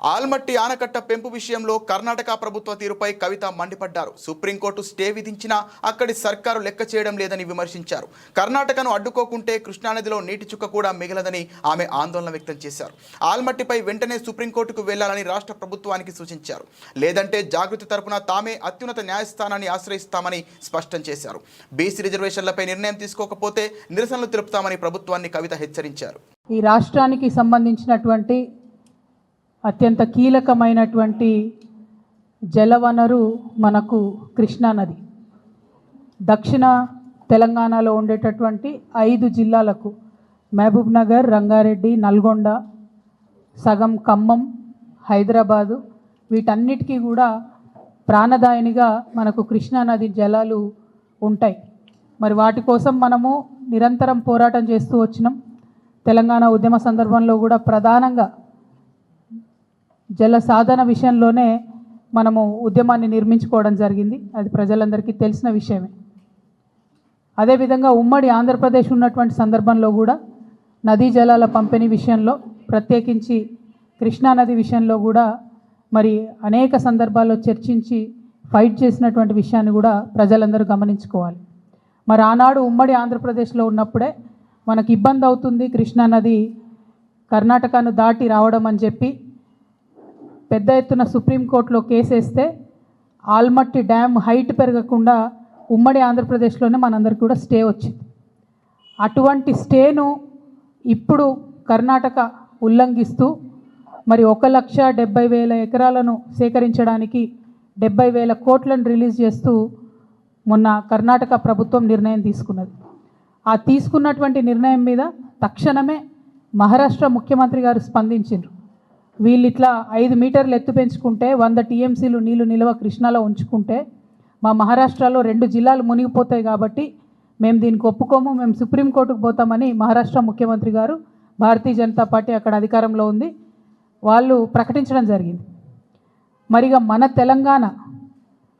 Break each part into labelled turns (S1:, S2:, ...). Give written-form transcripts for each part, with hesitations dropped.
S1: ఆల్మట్టి ఆనకట్ట పెంపు విషయంలో కర్ణాటక ప్రభుత్వ తీరుపై కవిత మండిపడ్డారు. సుప్రీంకోర్టు స్టే విధించినా అక్కడి సర్కారు లెక్క చేయడం లేదని విమర్శించారు. కర్ణాటకను అడ్డుకోకుంటే కృష్ణానదిలో నీటి చుక్క కూడా మిగలదని ఆమె ఆందోళన వ్యక్తం చేశారు. ఆల్మట్టిపై వెంటనే సుప్రీంకోర్టుకు వెళ్లాలని రాష్ట్ర ప్రభుత్వానికి సూచించారు. లేదంటే జాగృతి తరపున తామే అత్యున్నత న్యాయస్థానాన్ని ఆశ్రయిస్తామని స్పష్టం చేశారు. బీసీ రిజర్వేషన్లపై నిర్ణయం తీసుకోకపోతే నిరసనలు తెలుపుతామని ప్రభుత్వాన్ని కవిత హెచ్చరించారు.
S2: ఈ రాష్ట్రానికి సంబంధించినటువంటి అత్యంత కీలకమైనటువంటి జలవనరు మనకు కృష్ణానది. దక్షిణ తెలంగాణలో ఉండేటటువంటి 5 జిల్లాలకు మహబూబ్ నగర్, రంగారెడ్డి, నల్గొండ, సగం ఖమ్మం, హైదరాబాదు వీటన్నిటికీ కూడా ప్రాణదాయినిగా మనకు కృష్ణానది జలాలు ఉంటాయి. మరి వాటి కోసం మనము నిరంతరం పోరాటం చేస్తూ వచ్చినాం. తెలంగాణ ఉద్యమ సందర్భంలో కూడా ప్రధానంగా జల సాధన విషయంలోనే మనము ఉద్యమాన్ని నిర్మించుకోవడం జరిగింది. అది ప్రజలందరికీ తెలిసిన విషయమే. అదేవిధంగా ఉమ్మడి ఆంధ్రప్రదేశ్ ఉన్నటువంటి సందర్భంలో కూడా నదీ జలాల పంపిణీ విషయంలో, ప్రత్యేకించి కృష్ణానది విషయంలో కూడా మరి అనేక సందర్భాల్లో చర్చించి ఫైట్ చేసినటువంటి విషయాన్ని కూడా ప్రజలందరూ గమనించుకోవాలి. మరి ఆనాడు ఉమ్మడి ఆంధ్రప్రదేశ్లో ఉన్నప్పుడే మనకి ఇబ్బంది అవుతుంది కృష్ణానది కర్ణాటకను దాటి రావడం అని చెప్పి పెద్ద ఎత్తున సుప్రీంకోర్టులో కేసేస్తే ఆల్మట్టి డ్యామ్ హైట్ పెరగకుండా ఉమ్మడి ఆంధ్రప్రదేశ్లోనే మనందరికీ కూడా స్టే వచ్చింది. అటువంటి స్టేను ఇప్పుడు కర్ణాటక ఉల్లంఘిస్తూ మరి 1,70,000 ఎకరాలను సేకరించడానికి 70,000 కోట్లను రిలీజ్ చేస్తూ మొన్న కర్ణాటక ప్రభుత్వం నిర్ణయం తీసుకున్నది. ఆ తీసుకున్నటువంటి నిర్ణయం మీద తక్షణమే మహారాష్ట్ర ముఖ్యమంత్రి గారు స్పందించారు. వీళ్ళు ఇట్లా 5 మీటర్లు ఎత్తు పెంచుకుంటే 100 టీఎంసీలు నీళ్లు నిల్వ కృష్ణాలో ఉంచుకుంటే మా మహారాష్ట్రలో 2 జిల్లాలు మునిగిపోతాయి కాబట్టి మేము దీనికి ఒప్పుకోము, మేము సుప్రీంకోర్టుకు పోతామని మహారాష్ట్ర ముఖ్యమంత్రి గారు, భారతీయ జనతా పార్టీ అక్కడ అధికారంలో ఉంది, వాళ్ళు ప్రకటించడం జరిగింది. మరిగా మన తెలంగాణ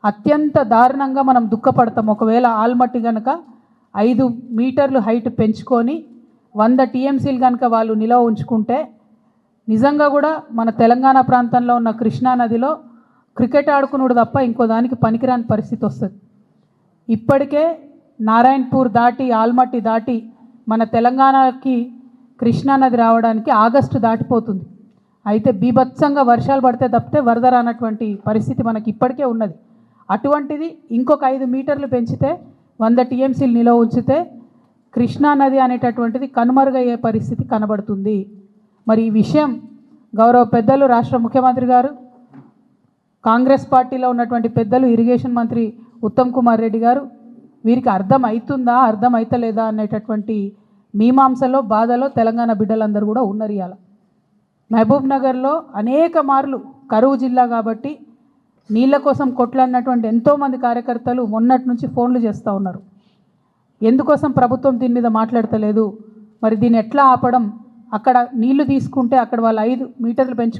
S2: అత్యంత దారుణంగా మనం దుఃఖపడతాం. ఒకవేళ ఆల్మట్టి కనుక 5 మీటర్లు హైట్ పెంచుకొని 100 టీఎంసీలు కనుక వాళ్ళు నిల్వ ఉంచుకుంటే నిజంగా కూడా మన తెలంగాణ ప్రాంతంలో ఉన్న కృష్ణానదిలో క్రికెట్ ఆడుకున్నాడు తప్ప ఇంకో దానికి పనికిరాని పరిస్థితి వస్తుంది. ఇప్పటికే నారాయణపూర్ దాటి ఆల్మట్టి దాటి మన తెలంగాణకి కృష్ణానది రావడానికి ఆగస్టు దాటిపోతుంది. అయితే బీభత్సంగా వర్షాలు పడితే తప్పితే వరద రానటువంటి పరిస్థితి మనకి ఇప్పటికే ఉన్నది. అటువంటిది ఇంకొక 5 మీటర్లు పెంచితే 100 టీఎంసీలు నిల్వ ఉంచితే కృష్ణానది అనేటటువంటిది కనుమరుగయ్యే పరిస్థితి కనబడుతుంది. మరి ఈ విషయం గౌరవ పెద్దలు రాష్ట్ర ముఖ్యమంత్రి గారు, కాంగ్రెస్ పార్టీలో ఉన్నటువంటి పెద్దలు, ఇరిగేషన్ మంత్రి ఉత్తమ్ కుమార్ రెడ్డి గారు వీరికి అర్థం అవుతుందా అర్థం అవుతలేదా అనేటటువంటి మీమాంసలో బాధలో తెలంగాణ బిడ్డలందరూ కూడా ఉన్నారు. ఇవాళ మహబూబ్ నగర్లో అనేక మార్లు కరువు జిల్లా కాబట్టి నీళ్ళ కోసం కొట్లాడినటువంటి ఎంతోమంది కార్యకర్తలు మొన్నటి నుంచి ఫోన్లు చేస్తూ ఉన్నారు. ఎందుకోసం ప్రభుత్వం దీని మీద మాట్లాడతలేదు, మరి దీన్ని ఎట్లా ఆపడం, అక్కడ నీళ్లు తీసుకుంటే అక్కడ వాళ్ళు 5 మీటర్లు